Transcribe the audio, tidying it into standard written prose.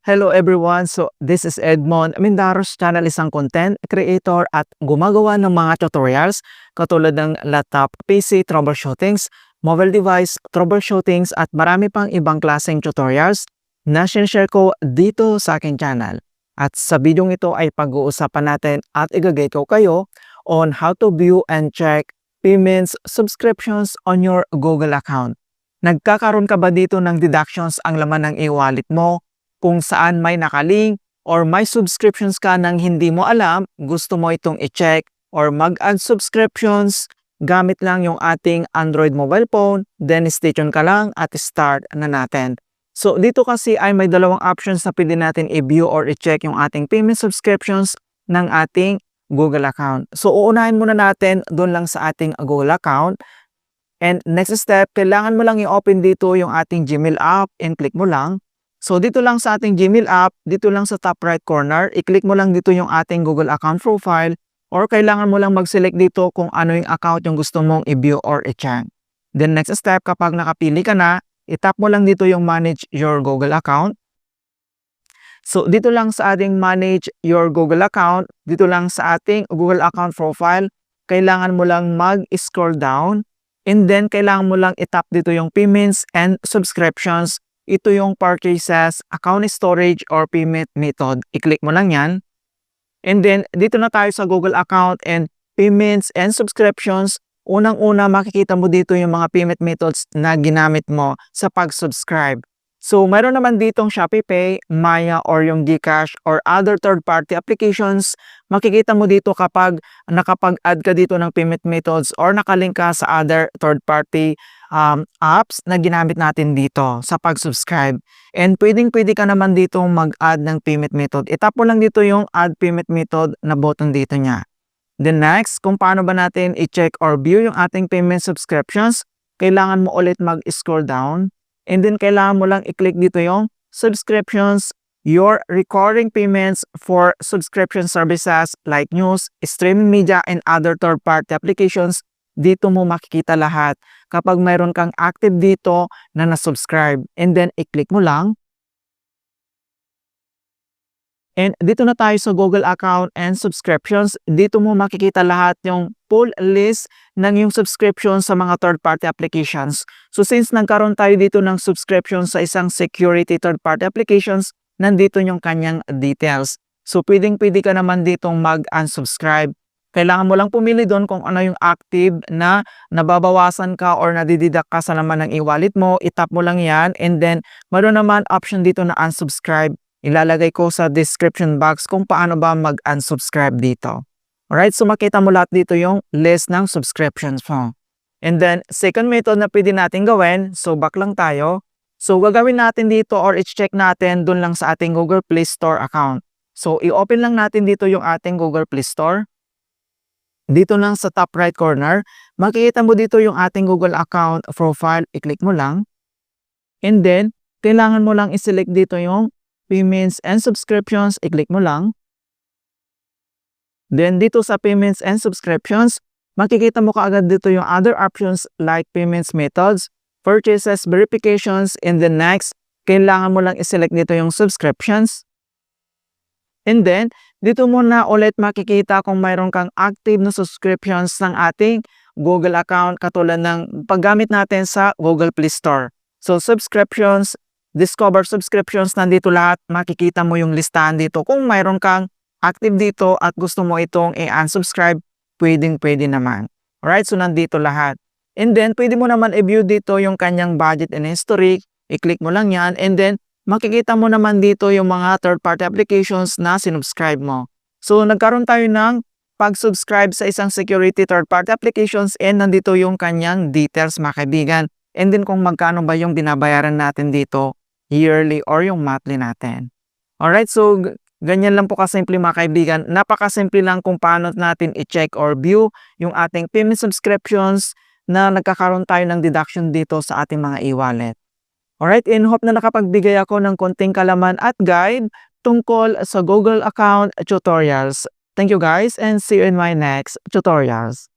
Hello everyone! So, this is Edmond Mindaros channel, isang content creator at gumagawa ng mga tutorials katulad ng laptop, PC troubleshootings, mobile device troubleshootings at marami pang ibang klaseng tutorials na sinishare ko dito sa aking channel. At sa video ito ay pag-uusapan natin at igagay ko kayo on how to view and check payments, subscriptions on your Google account. Nagkakaroon ka ba dito ng deductions ang laman ng e-wallet mo? Kung saan may nakalink or may subscriptions ka nang hindi mo alam, gusto mo itong i-check or mag-add subscriptions gamit lang yung ating Android mobile phone, then stay tuned ka lang at start na natin. So dito kasi ay may dalawang options na pwede natin i-view or i-check yung ating payment subscriptions ng ating Google account. So uunahin muna natin doon lang sa ating Google account. And next step, kailangan mo lang i-open dito yung ating Gmail app and click mo lang. So dito lang sa ating Gmail app, dito lang sa top right corner, i-click mo lang dito yung ating Google account profile or kailangan mo lang mag-select dito kung ano yung account yung gusto mong i-view or i-check. Then next step, kapag nakapili ka na, i-tap mo lang dito yung manage your Google account. So dito lang sa ating manage your Google account, dito lang sa ating Google account profile, kailangan mo lang mag-scroll down and then kailangan mo lang i-tap dito yung payments and subscriptions. Ito yung purchases, account storage, or payment method. I-click mo lang yan. And then, dito na tayo sa Google account and payments and subscriptions. Unang-una, makikita mo dito yung mga payment methods na ginamit mo sa pag-subscribe. So, mayroon naman ditong ShopeePay, Maya, or yung GCash, or other third-party applications. Makikita mo dito kapag nakapag-add ka dito ng payment methods or nakalink ka sa other third-party apps na ginamit natin dito sa pag-subscribe. And pwedeng-pwede ka naman dito mag-add ng payment method. Itap mo lang dito yung add payment method na button dito niya. Then next, kung paano ba natin i-check or view yung ating payment subscriptions, kailangan mo ulit mag-scroll down. And then kailangan mo lang i-click dito yung subscriptions, your recurring payments for subscription services like news, streaming media, and other third-party applications. Dito mo makikita lahat kapag mayroon kang active dito na na-subscribe. And then i-click mo lang. And dito na tayo sa Google account and subscriptions. Dito mo makikita lahat yung full list ng yung subscription sa mga third-party applications. So since nagkaroon tayo dito ng subscription sa isang security third-party applications, nandito yung kanyang details. So pwedeng-pwede ka naman ditong mag-unsubscribe. Kailangan mo lang pumili doon kung ano yung active na nababawasan ka or nadididak ka sa laman ng e-wallet mo. Itap mo lang yan and then mayroon naman option dito na unsubscribe. Ilalagay ko sa description box kung paano ba mag-unsubscribe dito. Alright, so makita mo lahat dito yung list ng subscriptions mo. And then, second method na pwede natin gawin, so back lang tayo. So gagawin natin dito or i-check natin dun lang sa ating Google Play Store account. So i-open lang natin dito yung ating Google Play Store. Dito lang sa top right corner, makikita mo dito yung ating Google account profile, i-click mo lang. And then, kailangan mo lang i-select dito yung payments and subscriptions, i-click mo lang. Then dito sa payments and subscriptions, makikita mo kaagad dito yung other options like payments methods, purchases, verifications, and then next, kailangan mo lang i-select dito yung subscriptions. And then, dito mo na ulit makikita kung mayroon kang active na subscriptions ng ating Google account katulad ng paggamit natin sa Google Play Store. So subscriptions, Discover subscriptions, nandito lahat, makikita mo yung listahan dito. Kung mayroon kang active dito at gusto mo itong i-unsubscribe, pwedeng-pwede naman. Alright, so nandito lahat. And then, pwede mo naman i-view dito yung kanyang budget and history. I-click mo lang yan. And then, makikita mo naman dito yung mga third-party applications na sinubscribe mo. So, nagkaroon tayo ng pag-subscribe sa isang security third-party applications and nandito yung kanyang details, mga kaibigan. And then, kung magkano ba yung binabayaran natin dito, yearly or yung monthly natin. Alright, so ganyan lang po kasimple mga kaibigan. Napakasimple lang kung paano natin i-check or view yung ating payment subscriptions na nagkakaroon tayo ng deduction dito sa ating mga e-wallet. Alright, and hope na nakapagbigay ako ng konting kalaman at guide tungkol sa Google account tutorials. Thank you guys and see you in my next tutorials.